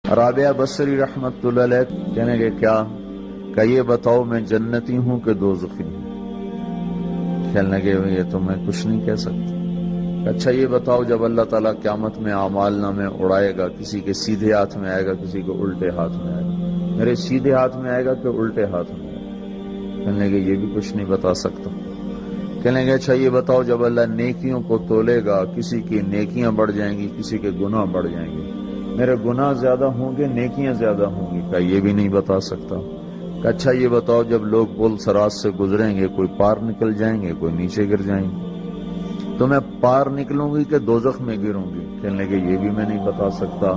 رابعہ بصری رحمت اللہ علیہ کہنے کہ کیا کہ یہ بتاؤ میں جنتی ہوں کہ دوزخی ہوں؟ کہنے لگے یہ تو میں کچھ نہیں کہہ سکتا۔ اچھا یہ بتاؤ جب اللہ تعالیٰ قیامت میں اعمال نامے اڑائے گا، کسی کے سیدھے ہاتھ میں آئے گا، کسی کے الٹے ہاتھ میں آئے گا، میرے سیدھے ہاتھ میں آئے گا کہ الٹے ہاتھ میں آئے گا؟ کہنے لگے یہ بھی کچھ نہیں بتا سکتا۔ کہنے لگے اچھا یہ بتاؤ جب اللہ نیکیوں کو تولے گا، کسی کی نیکیاں بڑھ جائیں گی، کسی کے گناہ بڑھ جائیں گے، میرے گناہ زیادہ ہوں گے نیکیاں زیادہ ہوں گی؟ کہ یہ بھی نہیں بتا سکتا۔ کہ اچھا یہ بتاؤ جب لوگ پل صراط سے گزریں گے، کوئی پار نکل جائیں گے، کوئی نیچے گر جائیں گے، تو میں پار نکلوں گی کہ دوزخ میں گروں گی؟ کہنے لگے یہ بھی میں نہیں بتا سکتا۔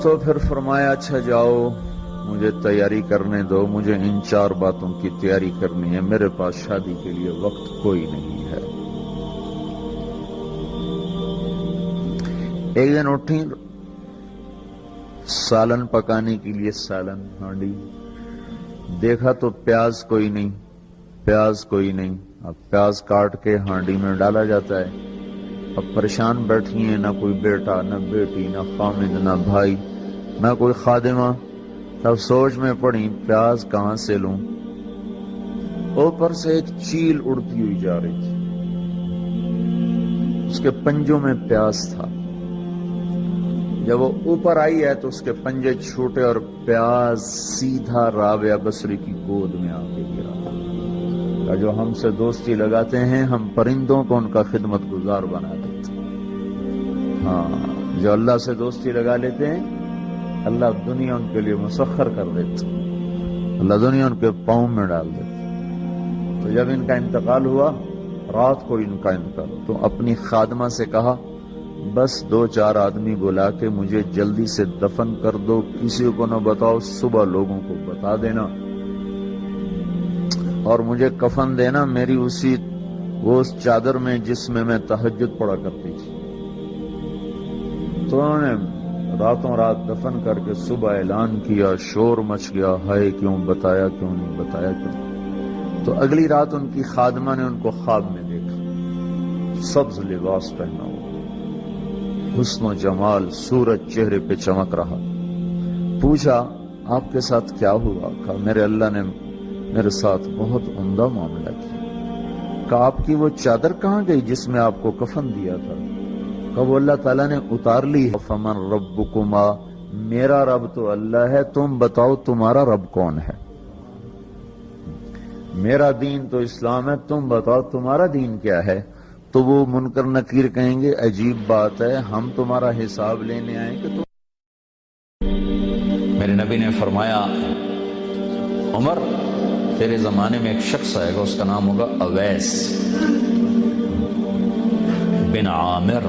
تو پھر فرمایا اچھا جاؤ مجھے تیاری کرنے دو، مجھے ان 4 باتوں کی تیاری کرنی ہے، میرے پاس شادی کے لیے وقت کوئی نہیں ہے۔ ایک دن اٹھی، سالن پکانے کے لیے سالن ہانڈی، دیکھا تو پیاز کوئی نہیں، پیاز کوئی نہیں۔ اب پیاز کاٹ کے ہانڈی میں ڈالا جاتا ہے۔ اب پریشان بیٹھی ہیں، نہ کوئی بیٹا نہ بیٹی نہ خامد نہ بھائی نہ کوئی خادمہ۔ تب سوچ میں پڑی پیاز کہاں سے لوں؟ اوپر سے ایک چیل اڑتی ہوئی جا رہی تھی، اس کے پنجوں میں پیاز تھا۔ جب وہ اوپر آئی ہے تو اس کے پنجے چھوٹے اور پیاز سیدھا رابعہ بصری کی گود میں آ کے گرا۔ جو ہم سے دوستی لگاتے ہیں ہم پرندوں کو ان کا خدمت گزار بنا دیتے ہیں۔ ہاں، جو اللہ سے دوستی لگا لیتے ہیں اللہ دنیا ان کے لیے مسخر کر دیتا، اللہ دنیا ان کے پاؤں میں ڈال دیتا۔ تو جب ان کا انتقال ہوا، رات کو ان کا انتقال، تو اپنی خادمہ سے کہا بس 2-4 آدمی بلا کے مجھے جلدی سے دفن کر دو، کسی کو نہ بتاؤ، صبح لوگوں کو بتا دینا، اور مجھے کفن دینا میری وہ اس چادر میں جس میں میں تہجد پڑا کرتی تھی۔ تو انہوں نے راتوں رات دفن کر کے صبح اعلان کیا، شور مچ گیا، ہائے کیوں بتایا، کیوں نہیں بتایا، کیوں؟ تو اگلی رات ان کی خادمہ نے ان کو خواب میں دیکھا، سبز لباس پہنا ہوا، حسن و جمال، سورج چہرے پہ چمک رہا۔ پوچھا آپ کے ساتھ کیا ہوا؟ کہا میرے اللہ نے میرے ساتھ بہت عمدہ معاملہ کیا۔ کہا آپ کی وہ چادر کہاں گئی جس میں آپ کو کفن دیا تھا؟ کہا وہ اللہ تعالیٰ نے اتار لی ہے۔ فمن ربکما، میرا رب تو اللہ ہے، تم بتاؤ تمہارا رب کون ہے؟ میرا دین تو اسلام ہے، تم بتاؤ تمہارا دین کیا ہے؟ تو وہ منکر نکیر کہیں گے عجیب بات ہے، ہم تمہارا حساب لینے آئے کہ تم۔ میرے نبی نے فرمایا عمر تیرے زمانے میں ایک شخص آئے گا، اس کا نام ہوگا اویس بن عامر،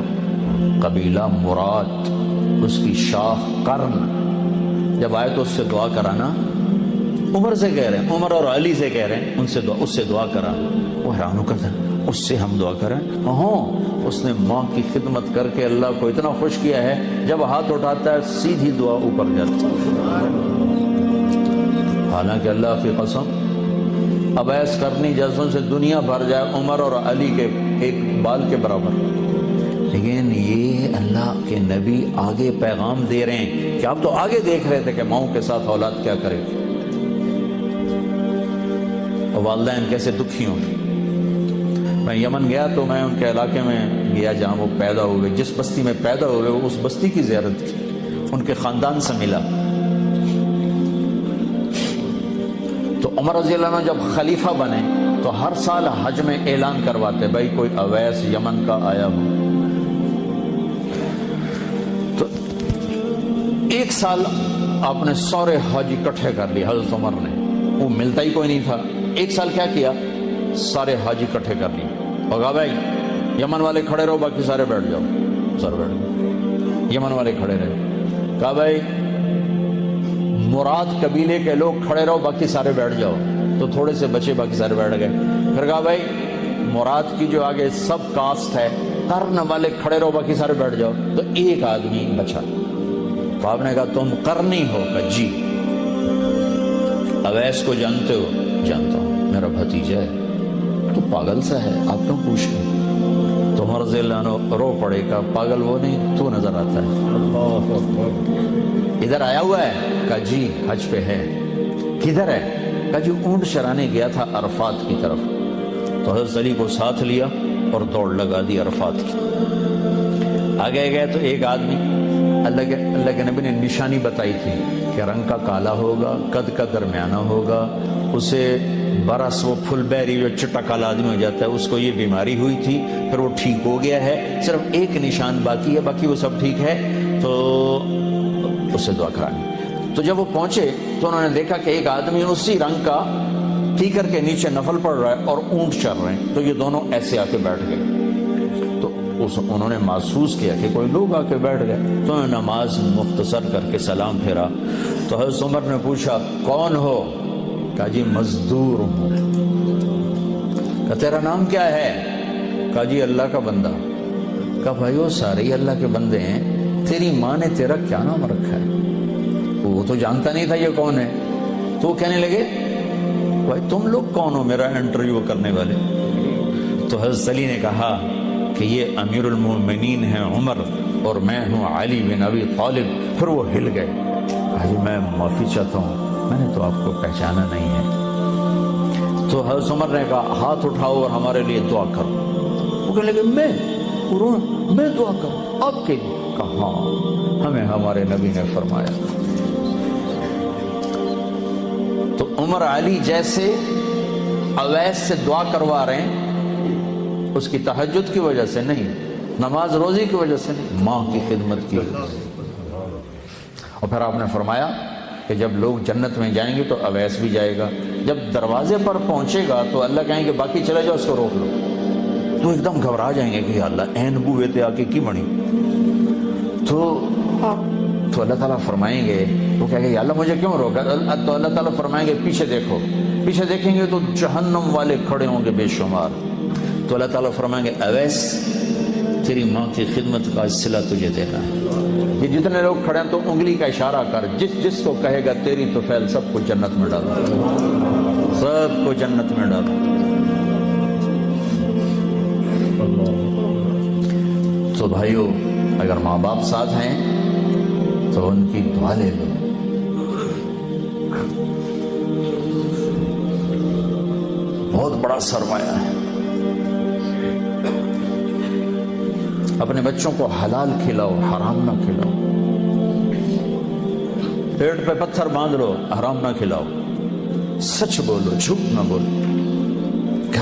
قبیلہ مراد، اس کی شاخ قرن۔ جب آئے تو اس سے دعا کرانا، عمر سے کہہ رہے ہیں، عمر اور علی سے کہہ رہے ہیں اس سے دعا کرا۔ وہ حیران ہو کر تھا، اس سے ہم دعا کریں؟ ہاں، اس نے ماں کی خدمت کر کے اللہ کو اتنا خوش کیا ہے، جب ہاتھ اٹھاتا ہے سیدھی دعا اوپر جاتی ہے۔ حالانکہ اللہ کی قسم اویس کرنی جیسوں سے دنیا بھر جائے عمر اور علی کے ایک بال کے برابر، لیکن یہ اللہ کے نبی آگے پیغام دے رہے ہیں کہ آپ تو آگے دیکھ رہے تھے کہ ماؤں کے ساتھ اولاد کیا کرے، اور والدین کیسے دکھی ہوں۔ میں یمن گیا تو میں ان کے علاقے میں گیا جہاں وہ پیدا ہوئے، جس بستی میں پیدا ہوئے اس بستی کی زیارت کی، ان کے خاندان سے ملا۔ تو عمر رضی اللہ عنہ جب خلیفہ بنے تو ہر سال حج میں اعلان کرواتے بھائی کوئی اویس یمن کا آیا ہو۔ تو ایک سال آپ نے سارے حاجی اکٹھے کر لیے حضرت عمر نے، وہ ملتا ہی کوئی نہیں تھا۔ ایک سال کیا کیا، سارے حاجی اکٹھے کر لیے اور کہا بھائی یمن والے کھڑے رہو، باقی سارے بیٹھ جاؤ۔ سارے بیٹھ گئے، یمن والے کھڑے رہے۔ کہا بھائی مراد قبیلے کے لوگ کھڑے رہو، باقی سارے بیٹھ جاؤ۔ تو تھوڑے سے بچے، باقی سارے بیٹھ گئے۔ پھر کہا بھائی مراد کی جو آگے سب کاسٹ ہے، قرن والے کھڑے رہو، باقی سارے بیٹھ جاؤ۔ تو ایک آدمی بچا، تو آپ نے کہا تم قرنی ہو؟ کہا جی۔ اویس کو جانتے ہو؟ جانتا ہوں، میرا بھتیجا ہے۔ تو پاگل سا ہے، آپ کیوں پوچھ رہے؟ تو عمر رضی اللہ عنہ رو پڑے، کا پاگل وہ نہیں تو نظر آتا ہے۔ ادھر آیا ہوا ہے؟ کہا جی حج پہ ہے. کدھر ہے؟ کہا جی اونٹ چرانے گیا تھا عرفات کی طرف. تو حضرت علی کو ساتھ لیا اور دوڑ لگا دی عرفات کی. آگے گئے تو ایک آدمی، اللہ کے نبی نے نشانی بتائی تھی کہ رنگ کا کالا ہوگا، قد کا درمیانہ ہوگا، اسے برس وہ پھل بیری جو چٹا کالا آدمی ہو جاتا ہے، اس کو یہ بیماری ہوئی تھی، پھر وہ ٹھیک ہو گیا ہے، صرف ایک نشان باقی ہے، باقی وہ سب ٹھیک ہے، تو اس سے دعا کرانی. تو جب وہ پہنچے تو انہوں نے دیکھا کہ ایک آدمی اسی رنگ کا کیکر کے نیچے نفل پڑ رہا ہے اور اونٹ چر رہے ہیں. تو یہ دونوں ایسے آ کے بیٹھ گئے. تو انہوں نے محسوس کیا کہ کوئی لوگ آ کے بیٹھ گئے. تو انہوں نے نماز مختصر کر کے سلام پھیرا. تو حضرت عمر نے پوچھا کون ہو؟ کہا جی مزدور ہوں. کہا تیرا نام کیا ہے؟ کہا جی اللہ کا بندہ. کہا بھائی وہ سارے ہی اللہ کے بندے ہیں، تیری ماں نے تیرا کیا نام رکھا ہے؟ وہ تو جانتا نہیں تھا یہ کون ہے. تو وہ کہنے لگے بھائی تم لوگ کون ہو میرا انٹرویو کرنے والے؟ تو حضرت علی نے کہا کہ یہ امیر المومنین ہیں عمر اور میں ہوں علی بن ابی طالب. پھر وہ ہل گئے. حاجی میں معافی چاہتا ہوں، میں نے تو آپ کو پہچانا نہیں ہے. تو حضرت عمر نے کہا ہاتھ اٹھاؤ اور ہمارے لیے دعا کرو. وہ کہنے لگے میں دعا کروں آپ کے لیے؟ کہا ہمیں ہمارے نبی نے فرمایا. تو عمر علی جیسے اویس سے دعا کروا رہے ہیں، اس کی تہجد کی وجہ سے نہیں، نماز روزی کی وجہ سے نہیں، ماں کی خدمت کی وجہ سے. اور پھر آپ نے فرمایا کہ جب لوگ جنت میں جائیں گے تو اویس بھی جائے گا. جب دروازے پر پہنچے گا تو اللہ کہیں گے باقی چلے جاؤ، اس کو روک لو. تو ایک دم گھبرا جائیں گے کہ یا اللہ این بوئے تے آ کے کی بنی. تو اللہ تعالیٰ فرمائیں گے، وہ کہیں گے یا اللہ مجھے کیوں روکا؟ تو اللہ تعالیٰ فرمائیں گے پیچھے دیکھو. پیچھے دیکھیں گے تو جہنم والے کھڑے ہوں گے بے شمار. تو اللہ تعالیٰ فرمائیں گے اویس تیری ماں کی خدمت کا صلہ تجھے دینا ہے. یہ جتنے لوگ کھڑے ہیں تو انگلی کا اشارہ کر، جس کو کہے گا تیری تو فیل سب کو جنت میں ڈالو، سب کو جنت میں ڈالو. تو بھائیو اگر ماں باپ ساتھ ہیں تو ان کی دعا لے لو. بہت بڑا سرمایہ ہے. اپنے بچوں کو حلال کھلاؤ، حرام نہ کھلاؤ. پیٹ پہ پتھر باندھ لو، حرام نہ کھلاؤ. سچ بولو، جھوٹ نہ بولو.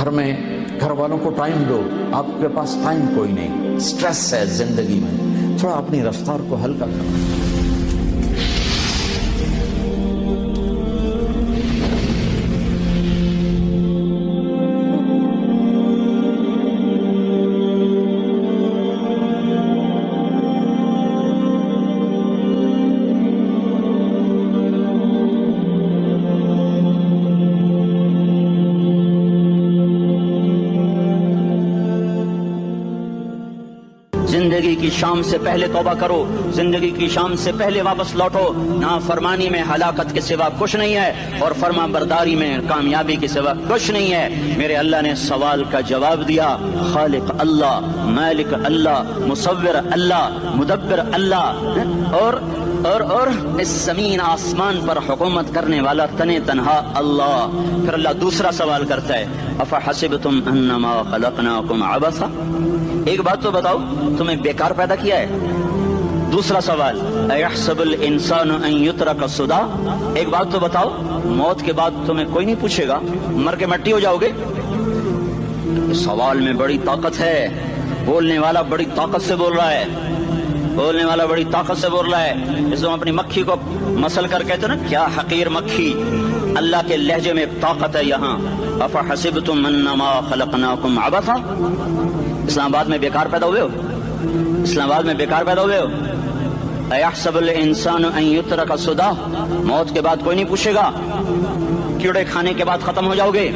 گھر والوں کو ٹائم دو. آپ کے پاس ٹائم کوئی نہیں، سٹریس ہے زندگی میں، تھوڑا اپنی رفتار کو ہلکا کرو. زندگی کی شام سے پہلے توبہ کرو، زندگی کی شام سے پہلے واپس لوٹو. نافرمانی میں ہلاکت کے سوا کچھ نہیں ہے اور فرما برداری میں کامیابی کے سوا کچھ نہیں ہے. میرے اللہ نے سوال کا جواب دیا. خالق اللہ، مالک اللہ، مصور اللہ، مدبر اللہ، اور اس زمین آسمان پر حکومت کرنے والا تنے تنہا اللہ. پھر اللہ دوسرا سوال کرتا ہے افحسبتم انما خلقناکم عبثا. ایک بات تو بتاؤ، تمہیں بیکار پیدا کیا ہے؟ دوسرا سوال ایحسب الانسان ان یترک سدی. ایک بات تو بتاؤ، موت کے بعد تمہیں کوئی نہیں پوچھے گا، مر کے مٹی ہو جاؤ گے؟ سوال میں بڑی طاقت ہے. بولنے والا بڑی طاقت سے بول رہا ہے، بولنے والا بڑی طاقت سے بول رہا ہے. اس کو اپنی مکھی کو مسل کر کہتے نا کیا حقیر مکھی. اللہ کے لہجے میں طاقت ہے یہاں. افحسبتم انما خلقناکم عبثا. اسلام آباد میں بیکار پیدا ہوئے ہو؟ اسلام آباد میں بیکار پیدا ہوئے ہو؟ ایحسب الانسان ان یترک سدی. موت کے بعد کوئی نہیں پوچھے گا، کیڑے کھانے کے بعد ختم ہو جاؤ گے.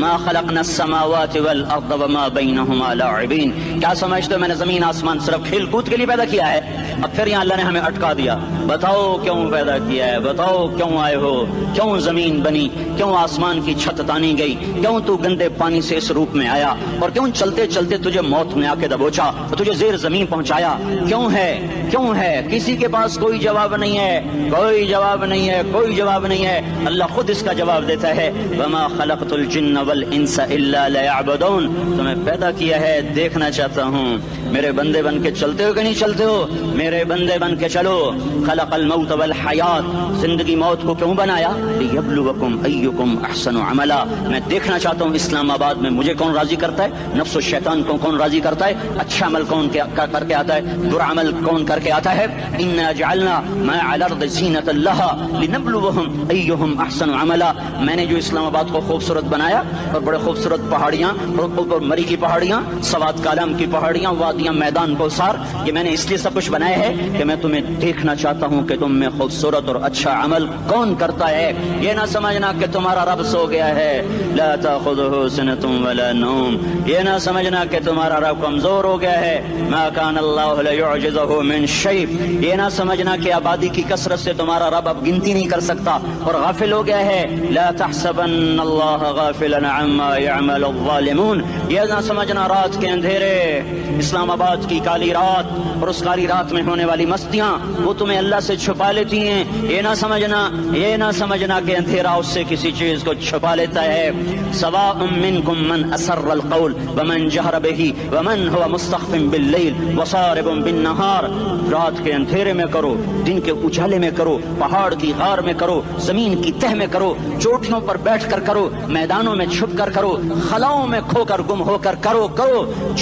ما خلقنا السماوات والارض وما بينهما لاعبين. کیا سمجھتے ہو میں نے زمین آسمان صرف کھیل کود کے لیے پیدا کیا ہے؟ اب پھر یہاں اللہ نے ہمیں اٹکا دیا. بتاؤ کیوں پیدا کیا ہے؟ بتاؤ کیوں آئے ہو؟ کیوں زمین بنی؟ کیوں آسمان کی چھت تانی گئی؟ کیوں تو گندے پانی سے اس روپ میں آیا؟ اور کیوں چلتے چلتے تجھے موت میں آ کے دبوچا اور تجھے زیر زمین پہنچایا؟ کیوں ہے؟ کیوں ہے؟ کسی کے پاس کوئی جواب نہیں ہے، کوئی جواب نہیں ہے، کوئی جواب نہیں ہے. اللہ خود اس کا جواب دیتا ہے وما خلقت الجن والانس الا ليعبدون. تمہیں پیدا کیا ہے دیکھنا چاہتا ہوں میرے بندے بن کے چلتے ہو کہ نہیں چلتے ہو؟ میرے بندے بن کے چلو. خلق الموت والحیات، زندگی موت کو کیوں بنایا؟ لیبلوکم ایکم احسن عملا. میں دیکھنا چاہتا ہوں اسلام آباد میں مجھے کون راضی کرتا ہے، نفس و شیطان کو کون راضی کرتا ہے، اچھا عمل کون کر کے آتا ہے، برا عمل کون کر کے آتا ہے. انا جعلنا ما علی الارض زینۃ لها لنبلوهم ایہم احسن عملا. میں نے جو اسلام آباد کو خوبصورت بنایا اور بڑے خوبصورت پہاڑیاں اور مری کی پہاڑیاں، سوات کالم کی پہاڑیاں، وادیاں، میدان کوثر، یہ میں نے اس لیے سب کچھ بنایا ہے کہ میں تمہیں دیکھنا چاہتا ہوں کہ تم میں خوبصورت اور اچھا عمل کون کرتا ہے. یہ نہ سمجھنا کہ تمہارا رب سو گیا ہے، لا تاخذہ سنۃ ولا نوم. یہ نہ سمجھنا کہ تمہارا رب کمزور ہو گیا ہے، ما کان اللہ لیعجزہ من شیء. یہ نہ سمجھنا کہ آبادی کی کثرت سے تمہارا رب اب گنتی نہیں کر سکتا اور غافل ہو گیا ہے. لا تحسبن اللہ غافلا عما يعمل الظالمون. یہ نہ سمجھنا رات کے اندھیرے، اسلام آباد کی کالی رات اور اس کالی رات میں ہونے والی مستیاں وہ تمہیں اللہ سے چھپا لیتی ہیں. یہ نہ سمجھنا کہ اندھیرا اس سے کسی چیز کو چھپا لیتا ہے. سواء منکم من اسر القول ومن جہر به ومن هو مستخف باللیل وصارب بالنہار. رات کے اندھیرے میں کرو، دن کے اجالے میں کرو، پہاڑ کی غار میں کرو، زمین کی تہ میں کرو، چوٹیوں پر بیٹھ کر کرو، میدانوں میں چھپ کر کرو، خلاؤں میں کھو کر گم ہو کر کرو.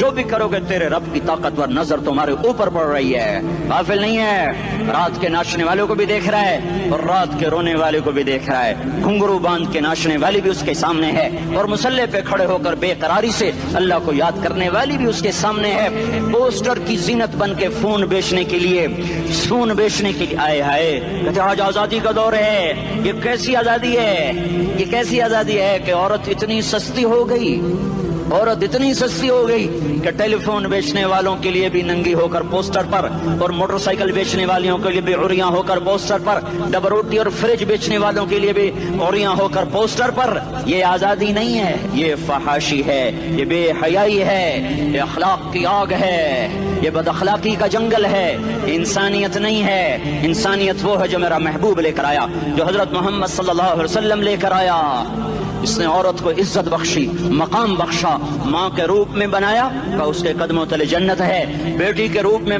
جو بھی کرو گے تیرے رب کی طاقتور نظر تمہارے اوپر پڑ رہی ہے، غافل نہیں ہے. رات کے ناچنے والوں کو بھی دیکھ رہا ہے اور رات کے رونے والے کو بھی دیکھ رہا ہے. گھنگرو باندھ کے ناچنے والی بھی اس کے سامنے ہے اور مسلح پہ کھڑے ہو کر بے قراری سے اللہ کو یاد کرنے والی بھی اس کے سامنے ہے. پوسٹر کی زینت بن کے فون بیچنے کے لیے آئے ہائے کہتے آج آزادی کا دور ہے. یہ کیسی آزادی ہے؟ یہ کیسی آزادی ہے کہ عورت اتنی سستی ہو گئی، عورت اتنی سستی ہو گئی کہ ٹیلی فون بیچنے والوں کے لیے بھی ننگی ہو کر پوسٹر پر، اور موٹر سائیکل بیچنے والوں کے لیے بھی عریاں ہو کر پوسٹر پر، ڈبل روٹی اور فریج بیچنے والوں کے لیے بھی عریاں ہو کر پوسٹر پر. یہ آزادی نہیں ہے، یہ فحاشی ہے، یہ بے حیائی ہے، یہ اخلاق کی آگ ہے، یہ بد اخلاقی کا جنگل ہے. انسانیت نہیں ہے. انسانیت وہ ہے جو میرا محبوب لے کر آیا، جو حضرت محمد صلی اللہ علیہ وسلم لے کر آیا. اس نے عورت کو عزت بخشی، مقام بخشا، ماں کے روپ میں بنایا کہ اس کے قدموں تلے جنت ہے. بیٹی کے روپ میں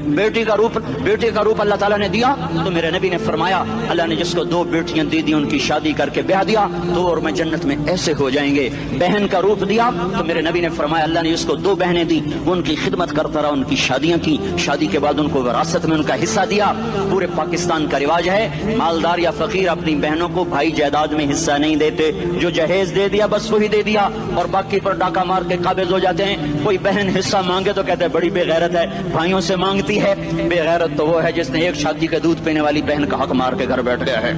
بیٹی کا روپ اللہ تعالیٰ نے دیا تو میرے نبی نے فرمایا اللہ نے جس کو 2 بیٹیاں دی دی ان کی شادی کر کے بیاہ دیا 2 اور میں جنت میں ایسے ہو جائیں گے. بہن کا روپ دیا تو میرے نبی نے فرمایا اللہ نے جس کو 2 بہنیں دی وہ ان کی خدمت کرتا رہا، ان کی شادیاں کی، شادی کے بعد ان کو وراثت میں ان کا حصہ دیا. پورے پاکستان کا رواج ہے مالدار یا فقیر اپنی بہنوں کو بھائی جائیداد میں حصہ نہیں دیتے، جو جہیز دے دیا بس وہی دے دیا اور باقی پر ڈاکہ مار کے قابض ہو جاتے ہیں. کوئی بہن حصہ مانگے تو کہتے ہیں بڑی بے غیرت ہے، بھائیوں سے مانگتی ہے. بے غیرت تو وہ ہے جس نے ایک شادی کا دودھ پینے والی بہن کا حق مار کے گھر بیٹھ گیا ہے.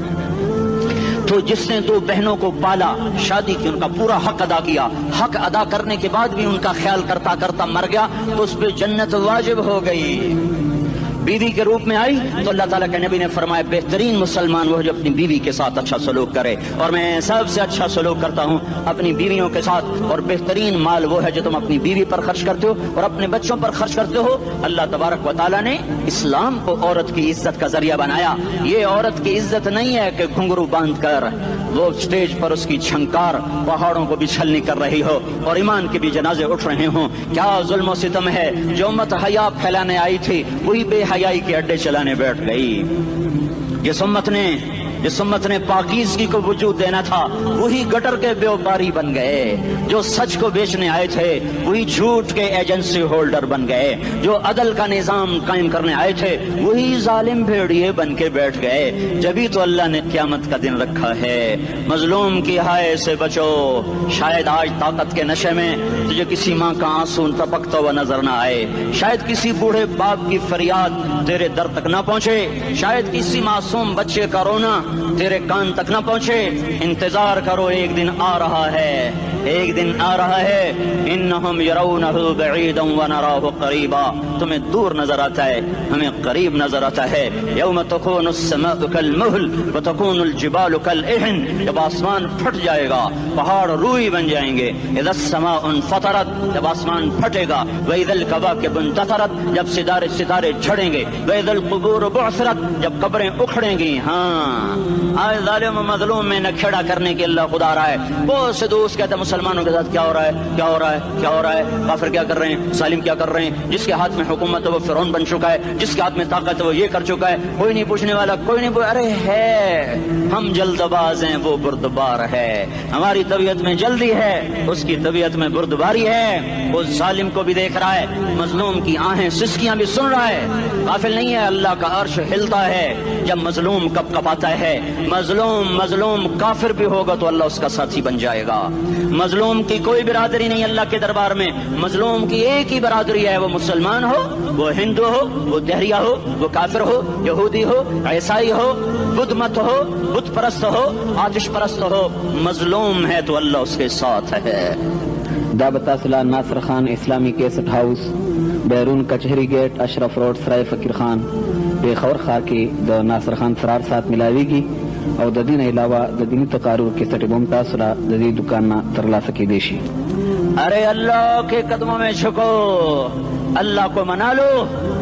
تو جس نے 2 بہنوں کو پالا، شادی کی، ان کا پورا حق ادا کیا، حق ادا کرنے کے بعد بھی ان کا خیال کرتا کرتا مر گیا تو اس پہ جنت واجب ہو گئی. بیوی کے روپ میں آئی تو اللہ تعالیٰ کے نبی نے فرمایا بہترین مسلمان وہ جو اپنی بیوی کے ساتھ اچھا سلوک کرے، اور میں سب سے اچھا سلوک کرتا ہوں اپنی بیویوں کے ساتھ. اور بہترین مال وہ ہے جو تم اپنی بیوی پر خرچ کرتے ہو اور اپنے بچوں پر خرچ کرتے ہو. اللہ تبارک و تعالیٰ نے اسلام کو عورت کی عزت کا ذریعہ بنایا. یہ عورت کی عزت نہیں ہے کہ گھنگرو باندھ کر وہ اسٹیج پر اس کی چھنکار پہاڑوں کو بھی چھلنی کر رہی ہو اور ایمان کے بھی جنازے اٹھ رہے ہوں. کیا ظلم و ستم ہے. جو امت حیا پھیلانے آئی تھی وہی بے حیائی کے اڈے چلانے بیٹھ گئی. جس امت نے پاکیزگی کو وجود دینا تھا وہی گٹر کے بیوپاری بن گئے. جو سچ کو بیچنے آئے تھے وہی جھوٹ کے ایجنسی ہولڈر بن گئے. جو عدل کا نظام قائم کرنے آئے تھے وہی ظالم بھیڑیے بن کے بیٹھ گئے. جبھی تو اللہ نے قیامت کا دن رکھا ہے. مظلوم کی ہائے سے بچو. شاید آج طاقت کے نشے میں تجھے کسی ماں کا آنسو ٹپکتا ہوا نظر نہ آئے، شاید کسی بوڑھے باپ کی فریاد تیرے در تک نہ پہنچے، شاید کسی معصوم بچے کا رونا تیرے کان تک نہ پہنچے، انتظار کرو، ایک دن آ رہا ہے، ایک دن آ رہا ہے۔ انہم یرونہ بعیدا ونراہ قریبا، تمہیں دور نظر آتا ہے، ہمیں قریب نظر آتا ہے۔ یوم تکون السماء کالمہل وتکون الجبال کالعہن، جب آسمان پھٹ جائے گا، پہاڑ روئی بن جائیں گے۔ اذا السماء انفطرت، جب آسمان پھٹے گا۔ واذا الکواکب انتثرت، جب ستارے جھڑیں گے۔ واذا القبور بعثرت، جب قبریں اکھڑیں گی۔ ہاں، آج ظالم و مظلوم میں نکھیڑا کرنے کے اللہ خدا رہا ہے۔ بہت سے دوست کہتے ہیں مسلمانوں کے ساتھ کیا ہو رہا ہے، کیا ہو رہا ہے، کیا ہو رہا ہے، کافر کیا کر رہے ہیں، ظالم کیا کر رہے ہیں، جس کے ہاتھ میں حکومت ہے وہ فرعون بن چکا ہے، جس کے ہاتھ میں طاقت ہے وہ یہ کر چکا ہے، کوئی نہیں پوچھنے والا، کوئی نہیں ارے ہے، ہم جلد باز ہیں، وہ بردبار ہے۔ ہماری طبیعت میں جلدی ہے، اس کی طبیعت میں بردباری ہے۔ وہ ظالم کو بھی دیکھ رہا ہے، مظلوم کی آہیں سسکیاں بھی سن رہا ہے، غافل نہیں ہے۔ اللہ کا عرش ہلتا ہے جب مظلوم کپ کپاتا ہے۔ مظلوم کافر بھی ہوگا تو اللہ اس کا ساتھی بن جائے گا۔ مظلوم کی کوئی برادری نہیں اللہ کے دربار میں، مظلوم کی ایک ہی برادری ہے، وہ مسلمان ہو، وہ ہندو ہو، وہ دہریہ ہو، وہ کافر ہو، یہودی ہو، عیسائی ہو، بدھ مت ہو، بت پرست ہو، آتش پرست ہو، مظلوم ہے تو اللہ اس کے ساتھ ہے۔ دعوت اصلاح ناصر خان اسلامی کیسٹ ہاؤس، بیرون کچہری گیٹ، اشرف روڈ، سرائے فقیر خان، پیښور ښار کې د ناصر خان سرار سات ملاویږي او د دې نه علاوه د دیني تقاریر کیسټ هم تاسو را د دې دکان نه ترلاسه کیدی شي۔ ارے اللہ کے قدموں میں جھکو، اللہ کو منا لو،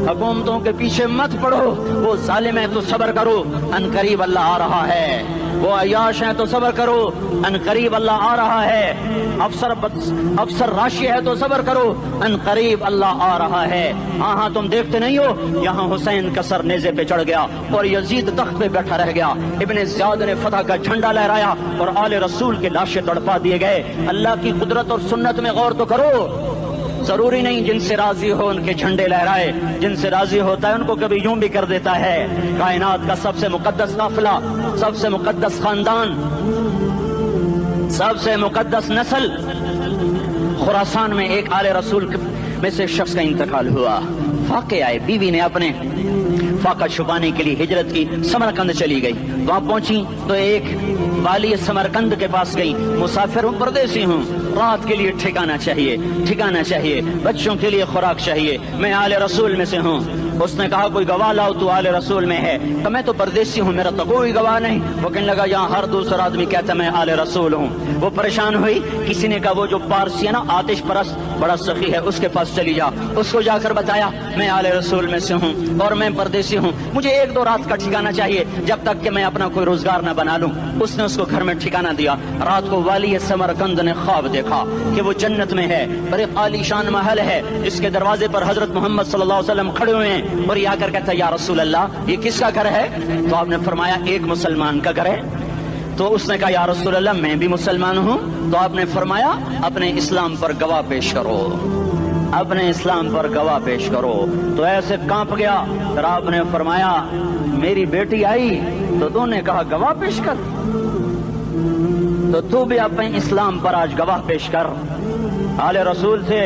حکومتوں کے پیچھے مت پڑو۔ وہ ظالم ہے تو صبر کرو، ان قریب اللہ آ رہا ہے۔ وہ عیاش ہیں تو صبر کرو، ان قریب اللہ آ رہا ہے۔ افسر راشی ہے تو صبر کرو، ان قریب اللہ آ رہا ہے۔ ہاں تم دیکھتے نہیں ہو، یہاں حسین کا سر نیزے پہ چڑھ گیا اور یزید تخت پہ بیٹھا رہ گیا، ابن زیاد نے فتح کا جھنڈا لہرایا اور آل رسول کے لاشیں تڑپا دیے گئے۔ اللہ کی قدرت اور سنت میں غور تو کرو۔ ضروری نہیں جن سے راضی ہو ان کے جھنڈے لہرائے، جن سے راضی ہوتا ہے ان کو کبھی یوں بھی کر دیتا ہے۔ کائنات کا سب سے مقدس قافلہ، سب سے مقدس خاندان، سب سے مقدس نسل، خراسان میں ایک آل رسول میں سے شخص کا انتقال ہوا۔ فاقے آئے، بیوی نے اپنے فاقہ چھپانے کے لیے ہجرت کی، سمرقند چلی گئی۔ وہاں پہنچی تو ایک والی سمرقند کے پاس گئی، مسافر ہوں، پردیسی ہوں، رات کے لیے ٹھکانا چاہیے، بچوں کے لیے خوراک چاہیے، میں آل رسول میں سے ہوں۔ اس نے کہا کوئی گواہ لاؤ، تو آل رسول میں ہے؟ کہ میں تو پردیسی ہوں، میرا تو کوئی گواہ نہیں۔ وہ کہنے لگا یہاں ہر دوسرا آدمی کہتا میں آل رسول ہوں۔ وہ پریشان ہوئی، کسی نے کہا وہ جو پارسی ہے نا، آتش پرست بڑا سخی ہے، اس کے پاس چلی جا۔ اس کو جا کر بتایا میں آل رسول میں سے ہوں اور میں پردیسی ہوں، مجھے 1-2 رات کا ٹھکانہ چاہیے جب تک کہ میں اپنا کوئی روزگار نہ بنا لوں۔ اس نے اس کو گھر میں ٹھکانہ دیا۔ رات کو والی سمرقند نے خواب دیکھا کہ وہ جنت میں ہے، بڑے عالی شان محل ہے، جس کے دروازے پر حضرت محمد صلی اللہ علیہ وسلم کھڑے ہوئے ہیں، اور یہ آ کر کہتا ہے یا رسول اللہ یہ کس کا گھر ہے؟ تو آپ نے فرمایا ایک مسلمان کا گھر ہے۔ تو اس نے کہا یا رسول اللہ میں بھی مسلمان ہوں۔ تو آپ نے فرمایا اپنے اسلام پر گواہ پیش کرو، اپنے اسلام پر گواہ پیش کرو۔ تو ایسے کانپ گیا۔ پھر آپ نے فرمایا میری بیٹی آئی تو تو نے کہا گواہ پیش کر، تو بھی اپنے اسلام پر آج گواہ پیش کر۔ آل رسول سے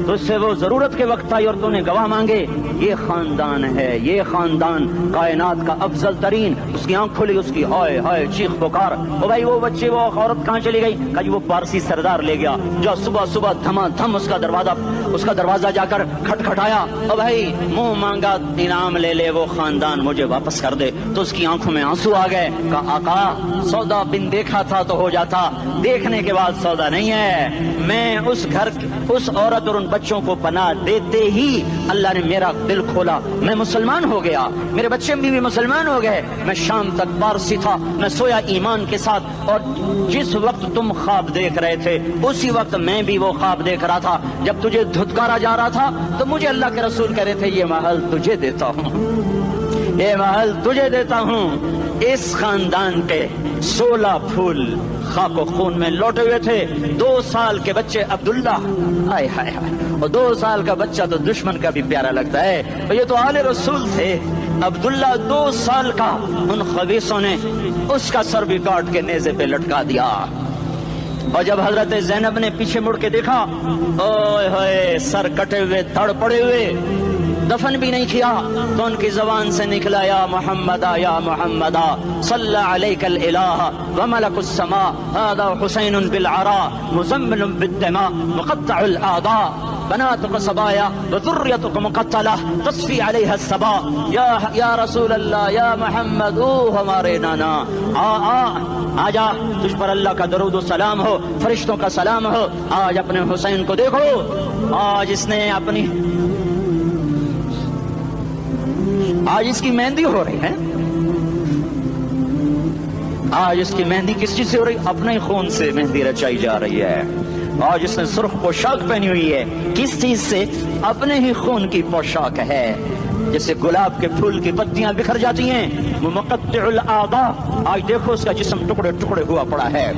تجھ سے وہ ضرورت کے وقت آئی اور تو نے گواہ مانگے۔ یہ خاندان ہے، یہ خاندان کائنات کا افضل ترین۔ اس کی آنکھ کھلی، اس کی ہائے ہائے چیخ پکار، او بھائی وہ بچے وہ عورت کہاں چلی گئی؟ کہ وہ پارسی سردار لے گیا جو صبح صبح دھما دھم اس کا دروازہ جا کر کھٹکھٹایا، او بھائی منہ مانگا انعام لے لے، وہ خاندان مجھے واپس کر دے۔ تو اس کی آنکھوں میں آنسو آ گئے۔ کہا آقا سودا بن دیکھا تھا تو ہو جاتا، دیکھنے کے بعد سودا نہیں ہے۔ میں اس گھر اس عورت اور ان بچوں کو پناہ دیتے ہی اللہ نے میرا دل کھولا، میں مسلمان ہو گیا، میرے بچے بھی مسلمان ہو گئے۔ میں شام تک پارسی تھا، میں سویا ایمان کے ساتھ، اور جس وقت تم خواب دیکھ رہے تھے اسی وقت میں بھی وہ خواب دیکھ رہا تھا۔ جب تجھے دھتکارا جا رہا تھا تو مجھے اللہ کے رسول کہہ رہے تھے یہ محل تجھے دیتا ہوں، یہ محل تجھے دیتا ہوں۔ اس خاندان کے 16 پھول خاک و خون میں لوٹے ہوئے تھے۔ 2 سال کے بچے عبداللہ، ہائے ہائے ہائے، اور 2 سال کا بچہ تو دشمن کا بھی پیارا لگتا ہے، یہ تو آل رسول تھے۔ عبداللہ 2 سال کا، ان خبیثوں نے اس کا سر بھی کاٹ کے نیزے پہ لٹکا دیا۔ اور جب حضرت زینب نے پیچھے مڑ کے دیکھا، اوئے ہوئے سر کٹے ہوئے، دھڑ پڑے ہوئے، دفن بھی نہیں کیا تو ان کی زبان سے نکلا یا محمدا یا محمدا صلی علیک الالہ وملک السماء هذا حسین بالعراء مزمل بالدماء مقطع الاعضاء بناتك صبايا وذريتك مقتلة تصفي عليها الصبا یا رسول اللہ یا محمد او ہمارے نانا آجا تجھ پر اللہ کا درود و سلام ہو فرشتوں کا سلام ہو آج اپنے حسین کو دیکھو آج اس نے اپنی آج اس کی مہندی ہو رہی ہے آج اس کی مہندی کس چیز سے ہو رہی اپنے خون سے مہندی رچائی جا رہی ہے آج اس نے سرخ پوشاک پہنی ہوئی ہے کس چیز سے اپنے ہی خون کی پوشاک ہے جیسے گلاب کے پھول کی پتیاں بکھر جاتی ہیں مقطع الاعضاء آج دیکھو اس کا جسم ٹکڑے ٹکڑے ہوا پڑا ہے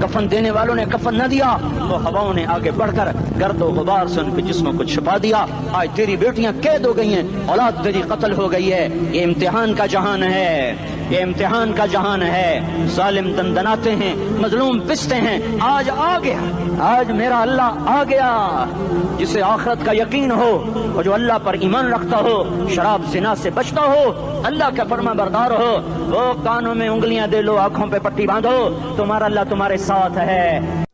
کفن دینے والوں نے کفن نہ دیا تو ہواؤں نے آگے بڑھ کر گرد و غبار سے ان کے جسموں کو چھپا دیا آج تیری بیٹیاں قید ہو گئی ہیں اولاد تیری قتل ہو گئی ہے یہ امتحان کا جہان ہے یہ امتحان کا جہان ہے ظالم دندناتے ہیں مظلوم پستے ہیں آج آ گیا آج میرا اللہ آ گیا جسے آخرت کا یقین ہو اور جو اللہ پر ایمان رکھتا ہو شراب زنا سے بچتا ہو اللہ کا فرما بردار ہو وہ کانوں میں انگلیاں دے لو آنکھوں پہ پٹی باندھو تمہارا اللہ تمہارے ساتھ ہے